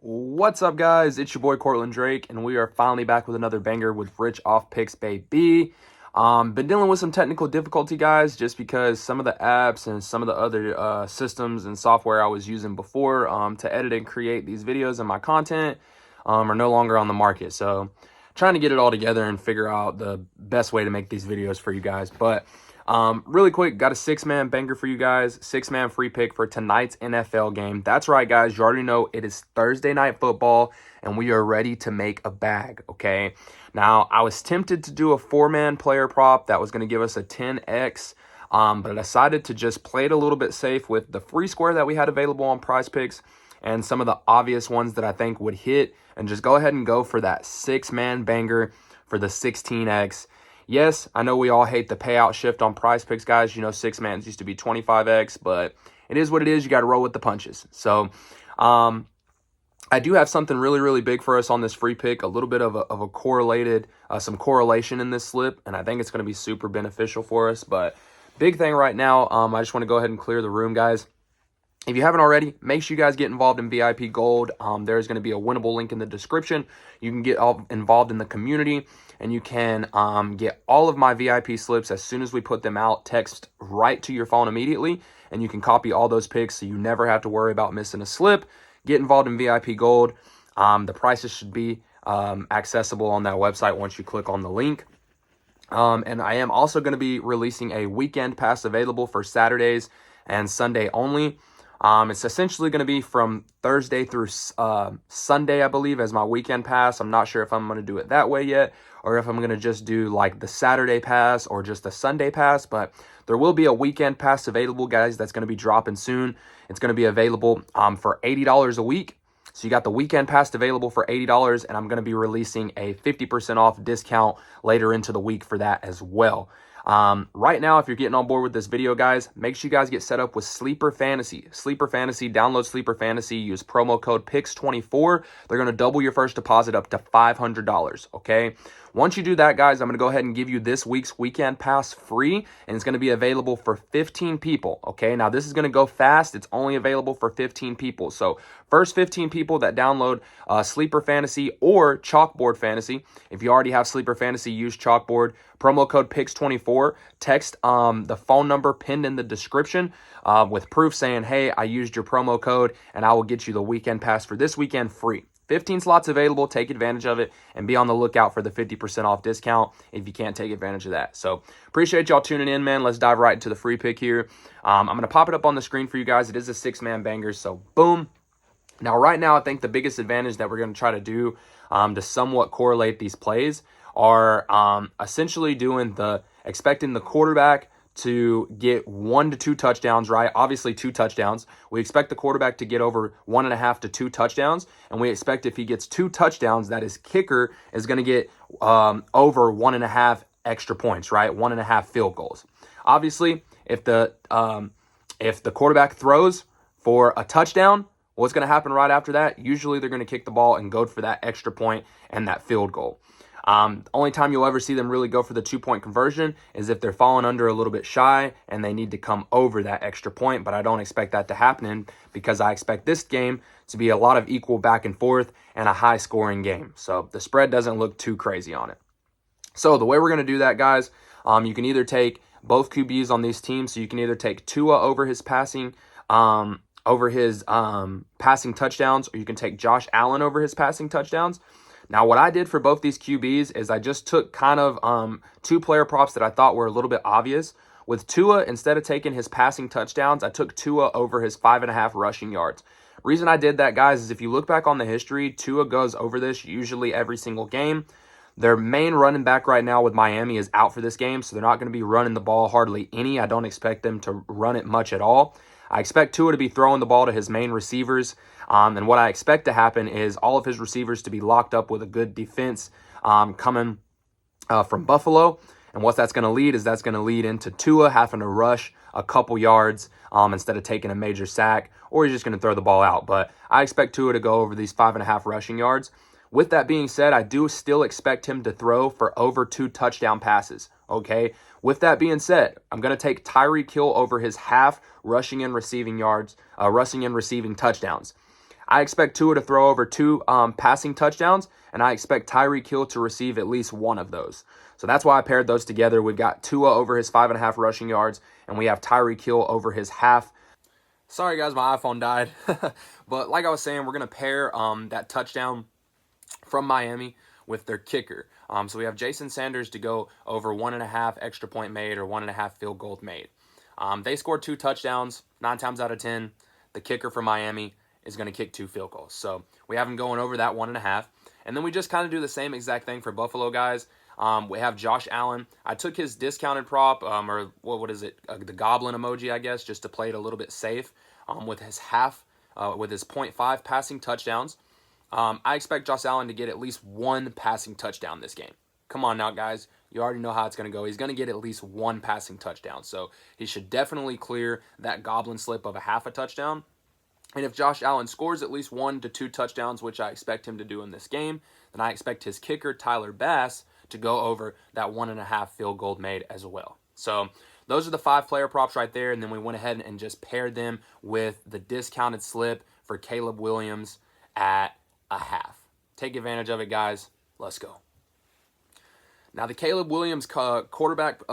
What's up, guys? It's your boy Cortland Drake, and we are finally back with another banger with Rich Off Picks, baby. Been dealing with some technical difficulty, guys, just because some of the apps and some of the other systems and software I was using before to edit and create these videos and my content are no longer on the market. So, trying to get it all together and figure out the best way to make these videos for you guys. But really quick, got a six-man banger for you guys. Six-man free pick for tonight's NFL game. That's right, guys. You already know it is Thursday night football, and we are ready to make a bag, okay? Now, I was tempted to do a four-man player prop that was going to give us a 10x, but I decided to just play it a little bit safe with the free square that we had available on Prizepicks and some of the obvious ones that I think would hit, and just go ahead and go for that six-man banger for the 16x. Yes, I know we all hate the payout shift on Prizepicks, guys. You know, six mans used to be 25x, but it is what it is. You got to roll with the punches. So, I do have something really, really big for us on this free pick. A little bit of a correlated, some correlation in this slip, and I think it's going to be super beneficial for us. But big thing right now, I just want to go ahead and clear the room, guys. If you haven't already, make sure you guys get involved in VIP Gold. There's going to be a winnable link in the description. You can get involved in the community, and you can get all of my VIP slips as soon as we put them out. Text right to your phone immediately, and you can copy all those picks so you never have to worry about missing a slip. Get involved in VIP Gold. The prices should be accessible on that website once you click on the link. And I am also going to be releasing a weekend pass available for Saturdays and Sunday only. It's essentially going to be from Thursday through Sunday, I believe, as my weekend pass. I'm not sure if I'm going to do it that way yet, or if I'm going to just do like the Saturday pass or just the Sunday pass, but there will be a weekend pass available, guys, that's going to be dropping soon. It's going to be available for $80 a week. So you got the weekend pass available for $80, and I'm going to be releasing a 50% off discount later into the week for that as well. Right now, if you're getting on board with this video, guys, make sure you guys get set up with Sleeper Fantasy. Sleeper Fantasy, download Sleeper Fantasy, use promo code PICKS24. They're going to double your first deposit up to $500, okay? Once you do that, guys, I'm going to go ahead and give you this week's weekend pass free, and it's going to be available for 15 people, okay? Now, this is going to go fast. It's only available for 15 people. So, first 15 people that download Sleeper Fantasy or Chalkboard Fantasy. If you already have Sleeper Fantasy, use Chalkboard. Promo code PICKS24. Text the phone number pinned in the description with proof saying, hey, I used your promo code, and I will get you the weekend pass for this weekend free. 15 slots available. Take advantage of it and be on the lookout for the 50% off discount if you can't take advantage of that. So appreciate y'all tuning in, man. Let's dive right into the free pick here. I'm going to pop it up on the screen for you guys. It is a six-man banger, so boom. Now, right now, I think the biggest advantage that we're going to try to do to somewhat correlate these plays are essentially expecting the quarterback to get 1 to 2 touchdowns, right? Obviously, 2 touchdowns. We expect the quarterback to get over 1.5 to 2 touchdowns, and we expect if he gets 2 touchdowns, that his kicker is going to get over 1.5 extra points, right? 1.5 field goals. Obviously, if the quarterback throws for a touchdown, what's going to happen right after that? Usually, they're going to kick the ball and go for that extra point and that field goal. Only time you'll ever see them really go for the 2-point conversion is if they're falling under a little bit shy and they need to come over that extra point, but I don't expect that to happen because I expect this game to be a lot of equal back and forth and a high-scoring game. So the spread doesn't look too crazy on it. So the way we're going to do that, guys, you can either take both QBs on these teams, so you can either take Tua over his passing touchdowns, or you can take Josh Allen over his passing touchdowns. Now, what I did for both these QBs is I just took kind of 2 player props that I thought were a little bit obvious. With Tua, instead of taking his passing touchdowns, I took Tua over his 5.5 rushing yards. Reason I did that, guys, is if you look back on the history, Tua goes over this usually every single game. Their main running back right now with Miami is out for this game, so they're not going to be running the ball hardly any. I don't expect them to run it much at all. I expect Tua to be throwing the ball to his main receivers, and what I expect to happen is all of his receivers to be locked up with a good defense coming from Buffalo. And what that's going to lead is that's going to lead into Tua having to rush a couple yards instead of taking a major sack, or he's just going to throw the ball out. But I expect Tua to go over these 5.5 rushing yards. With that being said, I do still expect him to throw for over 2 touchdown passes, okay? With that being said, I'm going to take Tyreek Hill over his half rushing and receiving yards, rushing and receiving touchdowns. I expect Tua to throw over 2 passing touchdowns, and I expect Tyreek Hill to receive at least one of those. So that's why I paired those together. We've got Tua over his 5.5 rushing yards, and we have Tyreek Hill over his half. Sorry, guys, my iPhone died. But like I was saying, we're going to pair that touchdown from Miami with their kicker. So we have Jason Sanders to go over 1.5 extra point made or 1.5 field goal made. They scored 2 touchdowns, 9 times out of 10. The kicker for Miami is going to kick 2 field goals. So we have him going over that 1.5. And then we just kind of do the same exact thing for Buffalo, guys. We have Josh Allen. I took his discounted prop, or what is it, the goblin emoji, I guess, just to play it a little bit safe with his half, with his 0.5 passing touchdowns. I expect Josh Allen to get at least 1 passing touchdown this game. Come on now, guys. You already know how it's going to go. He's going to get at least 1 passing touchdown. So he should definitely clear that goblin slip of a half a touchdown. And if Josh Allen scores at least 1 to 2 touchdowns, which I expect him to do in this game, then I expect his kicker, Tyler Bass, to go over that 1.5 field goal made as well. So those are the 5 player props right there. And then we went ahead and just paired them with the discounted slip for Caleb Williams at a half. Take advantage of it, guys. Let's go. Now, the Caleb Williams quarterback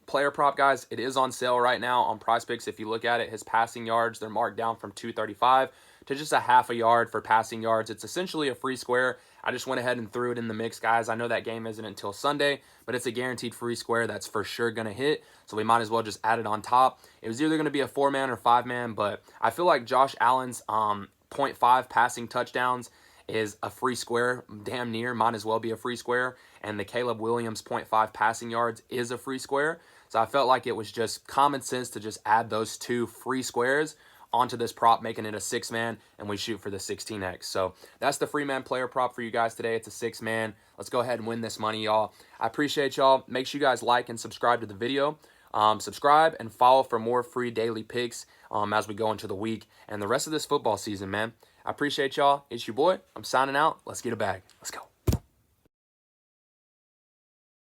player prop, guys, it is on sale right now on Prizepicks. If you look at it, his passing yards, they're marked down from 235 to just a half a yard for passing yards. It's essentially a free square. I just went ahead and threw it in the mix, guys. I know that game isn't until Sunday, but it's a guaranteed free square that's for sure going to hit, so we might as well just add it on top. It was either going to be a 4-man or 5-man, but I feel like Josh Allen's 0.5 passing touchdowns is a free square, damn near, might as well be a free square, and the Caleb Williams 0.5 passing yards is a free square. So I felt like it was just common sense to just add those 2 free squares onto this prop, making it a 6-man, and we shoot for the 16x. So that's the free man player prop for you guys today. It's a 6-man. Let's go ahead and win this money, y'all. I appreciate y'all. Make sure you guys like and subscribe to the video. Subscribe and follow for more free daily picks as we go into the week and the rest of this football season, man. I appreciate y'all. It's your boy. I'm signing out. Let's get a bag. Let's go.